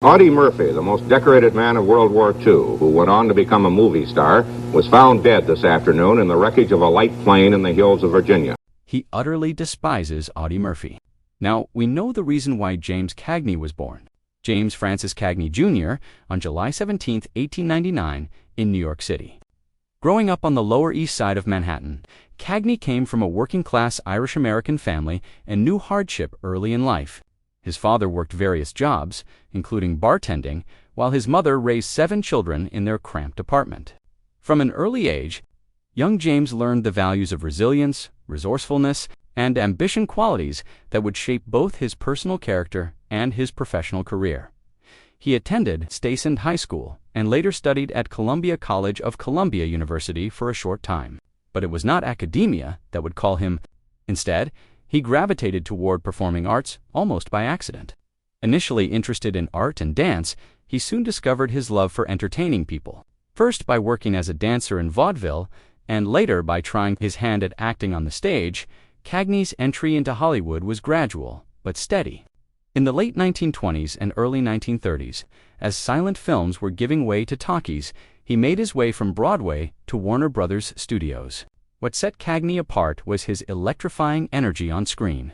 Audie Murphy, the most decorated man of World War II, who went on to become a movie star, was found dead this afternoon in the wreckage of a light plane in the hills of Virginia. He utterly despises Audie Murphy. Now, we know the reason why James Cagney was born. James Francis Cagney Jr. on July 17, 1899, in New York City. Growing up on the Lower East Side of Manhattan, Cagney came from a working-class Irish-American family and knew hardship early in life. His father worked various jobs, including bartending, while his mother raised 7 children in their cramped apartment. From an early age, young James learned the values of resilience, resourcefulness, and ambition, qualities that would shape both his personal character and his professional career. He attended Stuyvesant High School and later studied at Columbia College of Columbia University for a short time. But it was not academia that would call him. Instead, he gravitated toward performing arts almost by accident. Initially interested in art and dance, he soon discovered his love for entertaining people, first by working as a dancer in vaudeville, and later by trying his hand at acting on the stage. Cagney's entry into Hollywood was gradual, but steady. In the late 1920s and early 1930s, as silent films were giving way to talkies, he made his way from Broadway to Warner Brothers Studios. What set Cagney apart was his electrifying energy on screen.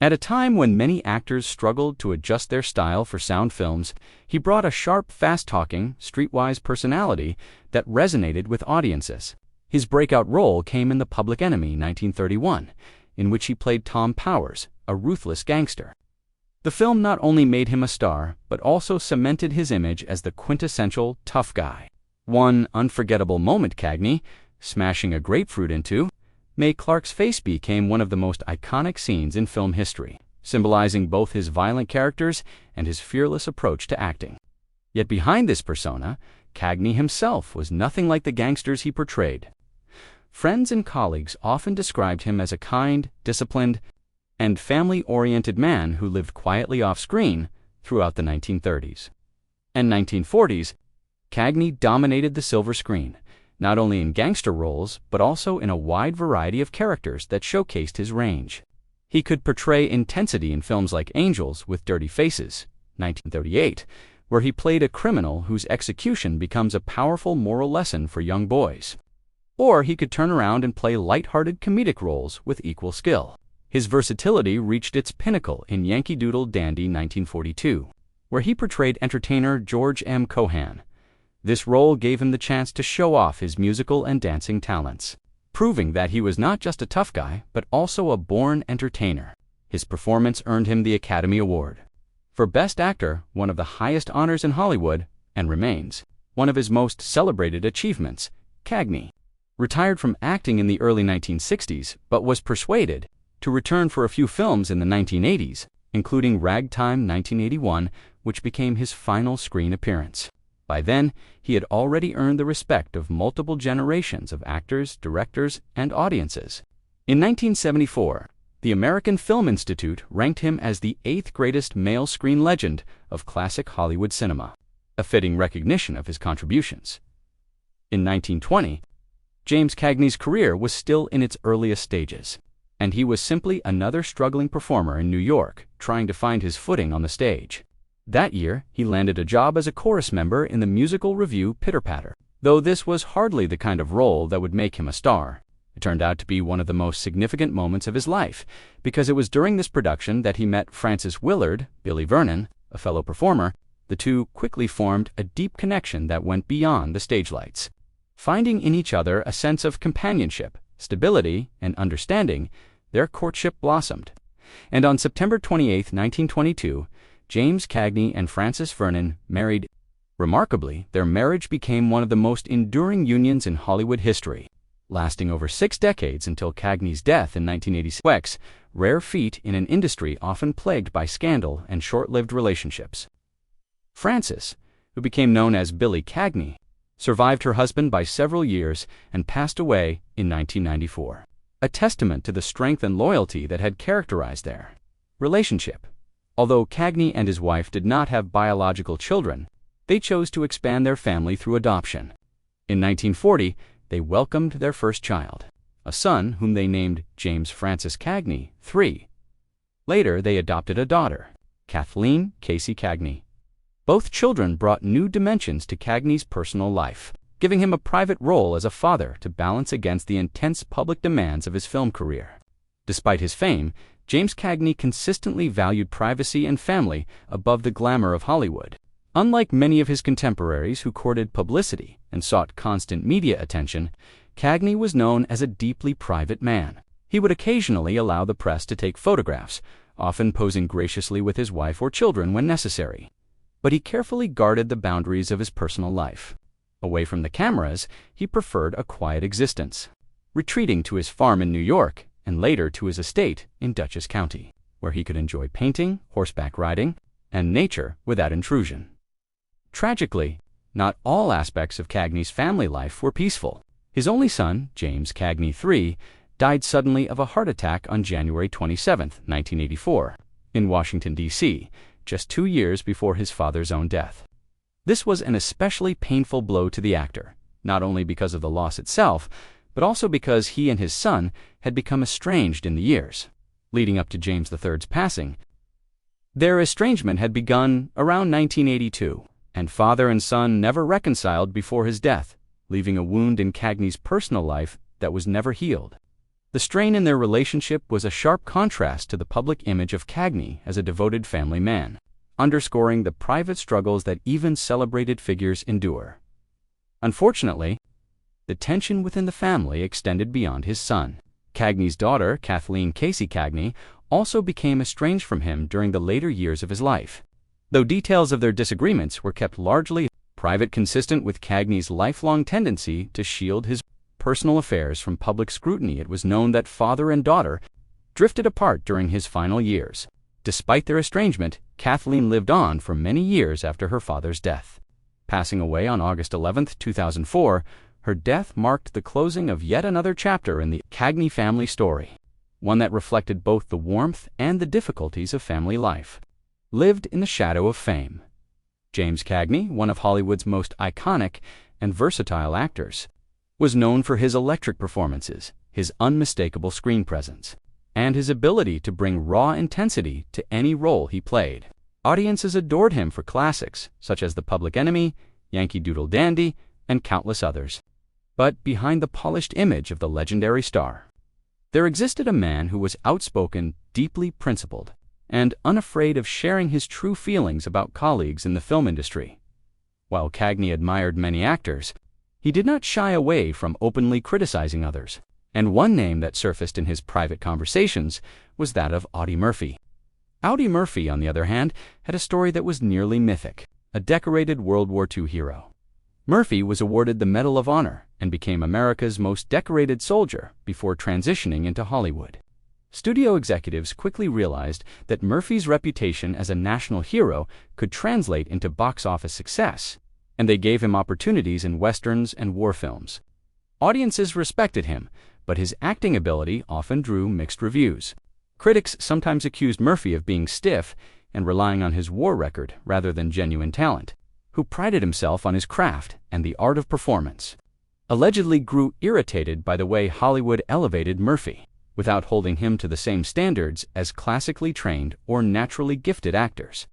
At a time when many actors struggled to adjust their style for sound films, he brought a sharp, fast-talking, streetwise personality that resonated with audiences. His breakout role came in The Public Enemy, 1931, in which he played Tom Powers, a ruthless gangster. The film not only made him a star, but also cemented his image as the quintessential tough guy. One unforgettable moment Cagney, smashing a grapefruit into, Mae Clark's face, became one of the most iconic scenes in film history, symbolizing both his violent characters and his fearless approach to acting. Yet behind this persona, Cagney himself was nothing like the gangsters he portrayed. Friends and colleagues often described him as a kind, disciplined, and family-oriented man who lived quietly off-screen throughout the 1930s. And 1940s, Cagney dominated the silver screen, not only in gangster roles, but also in a wide variety of characters that showcased his range. He could portray intensity in films like Angels with Dirty Faces, 1938, where he played a criminal whose execution becomes a powerful moral lesson for young boys. Or he could turn around and play light-hearted comedic roles with equal skill. His versatility reached its pinnacle in Yankee Doodle Dandy, 1942, where he portrayed entertainer George M. Cohan. This role gave him the chance to show off his musical and dancing talents, proving that he was not just a tough guy, but also a born entertainer. His performance earned him the Academy Award for Best Actor, one of the highest honors in Hollywood, and remains one of his most celebrated achievements. Cagney retired from acting in the early 1960s, but was persuaded to return for a few films in the 1980s, including Ragtime 1981, which became his final screen appearance. By then, he had already earned the respect of multiple generations of actors, directors, and audiences. In 1974, the American Film Institute ranked him as the 8th greatest male screen legend of classic Hollywood cinema, a fitting recognition of his contributions. In 1920, James Cagney's career was still in its earliest stages, and he was simply another struggling performer in New York, trying to find his footing on the stage. That year, he landed a job as a chorus member in the musical revue Pitter Patter. Though this was hardly the kind of role that would make him a star, it turned out to be one of the most significant moments of his life, because it was during this production that he met Frances Willard, Billy Vernon, a fellow performer. The two quickly formed a deep connection that went beyond the stage lights. Finding in each other a sense of companionship, stability, and understanding, their courtship blossomed. And on September 28, 1922, James Cagney and Frances Vernon married. Remarkably, their marriage became one of the most enduring unions in Hollywood history, lasting over 6 decades until Cagney's death in 1986, rare feat in an industry often plagued by scandal and short-lived relationships. Frances, who became known as Billy Cagney, survived her husband by several years and passed away in 1994, a testament to the strength and loyalty that had characterized their relationship. Although Cagney and his wife did not have biological children, they chose to expand their family through adoption. In 1940, they welcomed their first child, a son whom they named James Francis Cagney III. Later, they adopted a daughter, Kathleen Casey Cagney. Both children brought new dimensions to Cagney's personal life, giving him a private role as a father to balance against the intense public demands of his film career. Despite his fame, James Cagney consistently valued privacy and family above the glamour of Hollywood. Unlike many of his contemporaries who courted publicity and sought constant media attention, Cagney was known as a deeply private man. He would occasionally allow the press to take photographs, often posing graciously with his wife or children when necessary. But he carefully guarded the boundaries of his personal life. Away from the cameras, he preferred a quiet existence, retreating to his farm in New York and later to his estate in Dutchess County, where he could enjoy painting, horseback riding, and nature without intrusion. Tragically, not all aspects of Cagney's family life were peaceful. His only son, James Cagney III, died suddenly of a heart attack on January 27, 1984, in Washington, D.C., just 2 years before his father's own death. This was an especially painful blow to the actor, not only because of the loss itself, but also because he and his son had become estranged in the years leading up to James III's passing. Their estrangement had begun around 1982, and father and son never reconciled before his death, leaving a wound in Cagney's personal life that was never healed. The strain in their relationship was a sharp contrast to the public image of Cagney as a devoted family man, underscoring the private struggles that even celebrated figures endure. Unfortunately, the tension within the family extended beyond his son. Cagney's daughter, Kathleen Casey Cagney, also became estranged from him during the later years of his life. Though details of their disagreements were kept largely private, consistent with Cagney's lifelong tendency to shield his personal affairs from public scrutiny, it was known that father and daughter drifted apart during his final years. Despite their estrangement, Kathleen lived on for many years after her father's death. Passing away on August 11, 2004, her death marked the closing of yet another chapter in the Cagney family story, one that reflected both the warmth and the difficulties of family life. Lived in the shadow of fame. James Cagney, one of Hollywood's most iconic and versatile actors, was known for his electric performances, his unmistakable screen presence, and his ability to bring raw intensity to any role he played. Audiences adored him for classics such as The Public Enemy, Yankee Doodle Dandy, and countless others. But behind the polished image of the legendary star, there existed a man who was outspoken, deeply principled, and unafraid of sharing his true feelings about colleagues in the film industry. While Cagney admired many actors, he did not shy away from openly criticizing others, and one name that surfaced in his private conversations was that of Audie Murphy. Audie Murphy, on the other hand, had a story that was nearly mythic, a decorated World War II hero. Murphy was awarded the Medal of Honor and became America's most decorated soldier before transitioning into Hollywood. Studio executives quickly realized that Murphy's reputation as a national hero could translate into box office success, and they gave him opportunities in westerns and war films. Audiences respected him, but his acting ability often drew mixed reviews. Critics sometimes accused Murphy of being stiff and relying on his war record rather than genuine talent, who prided himself on his craft and the art of performance. Allegedly grew irritated by the way Hollywood elevated Murphy, without holding him to the same standards as classically trained or naturally gifted actors.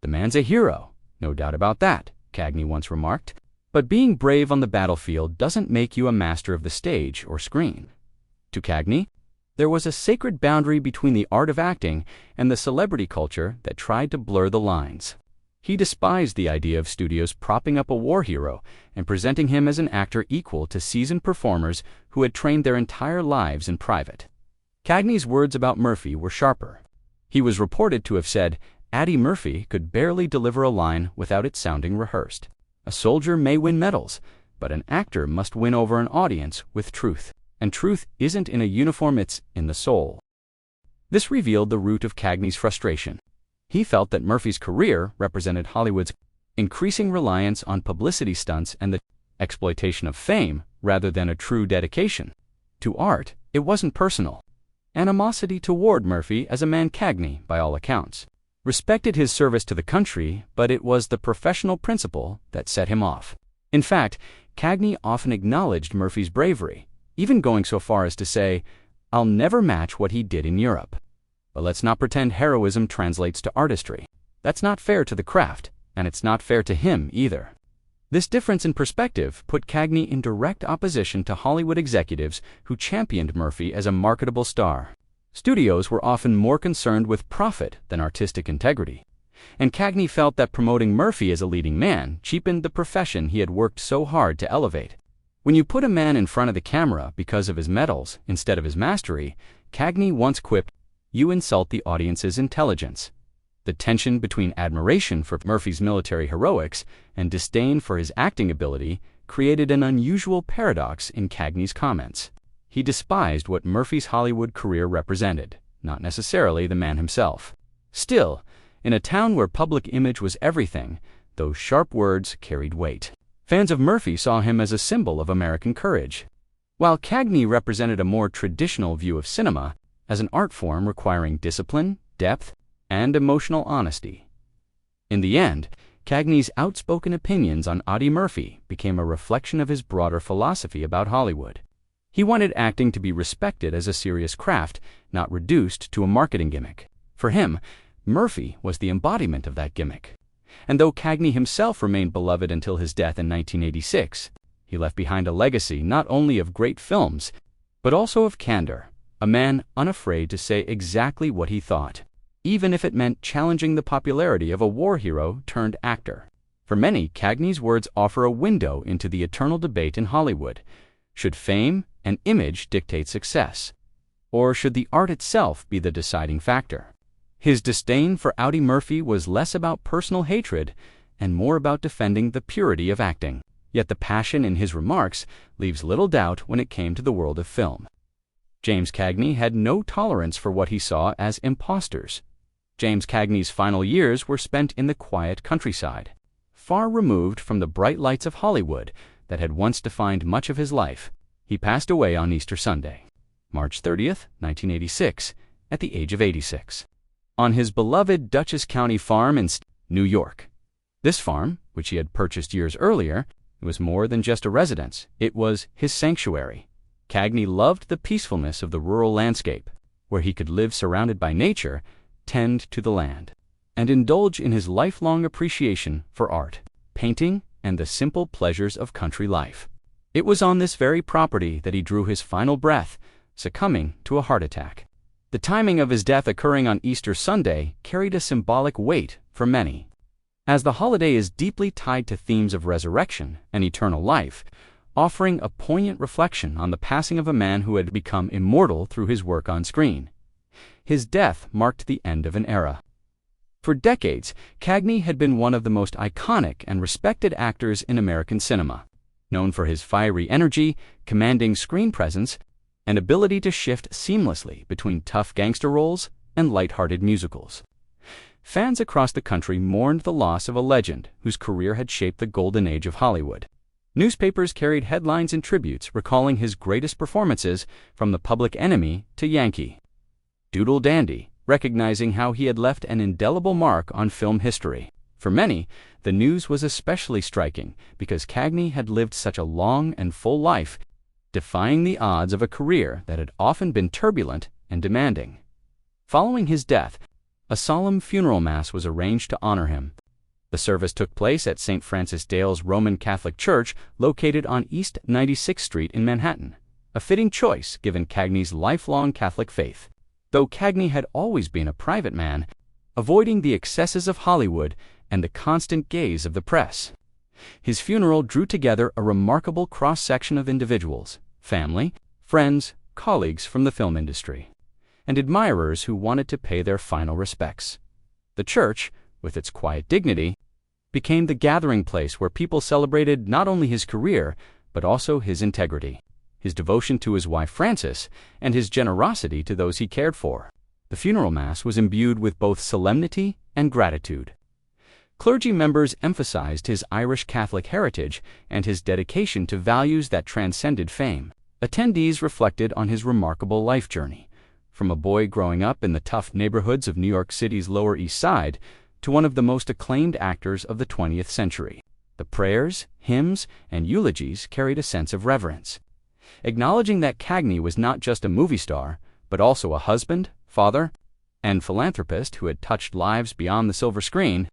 "The man's a hero, no doubt about that," Cagney once remarked, "but being brave on the battlefield doesn't make you a master of the stage or screen." To Cagney, there was a sacred boundary between the art of acting and the celebrity culture that tried to blur the lines. He despised the idea of studios propping up a war hero and presenting him as an actor equal to seasoned performers who had trained their entire lives in private. Cagney's words about Murphy were sharper. He was reported to have said, "Audie Murphy could barely deliver a line without it sounding rehearsed. A soldier may win medals, but an actor must win over an audience with truth. And truth isn't in a uniform, it's in the soul." This revealed the root of Cagney's frustration. He felt that Murphy's career represented Hollywood's increasing reliance on publicity stunts and the exploitation of fame rather than a true dedication to art. It wasn't personal animosity toward Murphy, as a man Cagney, by all accounts, respected his service to the country, but it was the professional principle that set him off. In fact, Cagney often acknowledged Murphy's bravery, even going so far as to say, "I'll never match what he did in Europe. But let's not pretend heroism translates to artistry. That's not fair to the craft, and it's not fair to him either. This difference in perspective put Cagney in direct opposition to Hollywood executives who championed Murphy as a marketable star. Studios were often more concerned with profit than artistic integrity, and Cagney felt that promoting Murphy as a leading man cheapened the profession he had worked so hard to elevate. When you put a man in front of the camera because of his medals instead of his mastery, Cagney once quipped, "You insult the audience's intelligence." The tension between admiration for Murphy's military heroics and disdain for his acting ability created an unusual paradox in Cagney's comments. He despised what Murphy's Hollywood career represented, not necessarily the man himself. Still, in a town where public image was everything, those sharp words carried weight. Fans of Murphy saw him as a symbol of American courage, while Cagney represented a more traditional view of cinema as an art form requiring discipline, depth, and emotional honesty. In the end, Cagney's outspoken opinions on Audie Murphy became a reflection of his broader philosophy about Hollywood. He wanted acting to be respected as a serious craft, not reduced to a marketing gimmick. For him, Murphy was the embodiment of that gimmick. And though Cagney himself remained beloved until his death in 1986, he left behind a legacy not only of great films, but also of candor, a man unafraid to say exactly what he thought, even if it meant challenging the popularity of a war hero turned actor. For many, Cagney's words offer a window into the eternal debate in Hollywood. Should fame and image dictate success? Or should the art itself be the deciding factor? His disdain for Audie Murphy was less about personal hatred and more about defending the purity of acting. Yet the passion in his remarks leaves little doubt when it came to the world of film. James Cagney had no tolerance for what he saw as imposters. James Cagney's final years were spent in the quiet countryside, far removed from the bright lights of Hollywood that had once defined much of his life. He passed away on Easter Sunday, March 30th, 1986, at the age of 86, on his beloved Dutchess County farm in New York. This farm, which he had purchased years earlier, was more than just a residence. It was his sanctuary. Cagney loved the peacefulness of the rural landscape, where he could live surrounded by nature, tend to the land, and indulge in his lifelong appreciation for art, painting, and the simple pleasures of country life. It was on this very property that he drew his final breath, succumbing to a heart attack. The timing of his death occurring on Easter Sunday carried a symbolic weight for many, as the holiday is deeply tied to themes of resurrection and eternal life, offering a poignant reflection on the passing of a man who had become immortal through his work on screen. His death marked the end of an era. For decades, Cagney had been one of the most iconic and respected actors in American cinema, known for his fiery energy, commanding screen presence, and ability to shift seamlessly between tough gangster roles and lighthearted musicals. Fans across the country mourned the loss of a legend whose career had shaped the golden age of Hollywood. Newspapers carried headlines and tributes recalling his greatest performances, from The Public Enemy to Yankee Doodle Dandy, recognizing how he had left an indelible mark on film history. For many, the news was especially striking because Cagney had lived such a long and full life, defying the odds of a career that had often been turbulent and demanding. Following his death, a solemn funeral mass was arranged to honor him. The service took place at St. Francis Dale's Roman Catholic Church, located on East 96th Street in Manhattan, a fitting choice given Cagney's lifelong Catholic faith. Though Cagney had always been a private man, avoiding the excesses of Hollywood and the constant gaze of the press, his funeral drew together a remarkable cross-section of individuals, family, friends, colleagues from the film industry, and admirers who wanted to pay their final respects. The church, with its quiet dignity, became the gathering place where people celebrated not only his career, but also his integrity, his devotion to his wife Frances, and his generosity to those he cared for. The funeral mass was imbued with both solemnity and gratitude. Clergy members emphasized his Irish Catholic heritage and his dedication to values that transcended fame. Attendees reflected on his remarkable life journey, from a boy growing up in the tough neighborhoods of New York City's Lower East Side to one of the most acclaimed actors of the 20th century. The prayers, hymns, and eulogies carried a sense of reverence, acknowledging that Cagney was not just a movie star, but also a husband, father, and philanthropist who had touched lives beyond the silver screen.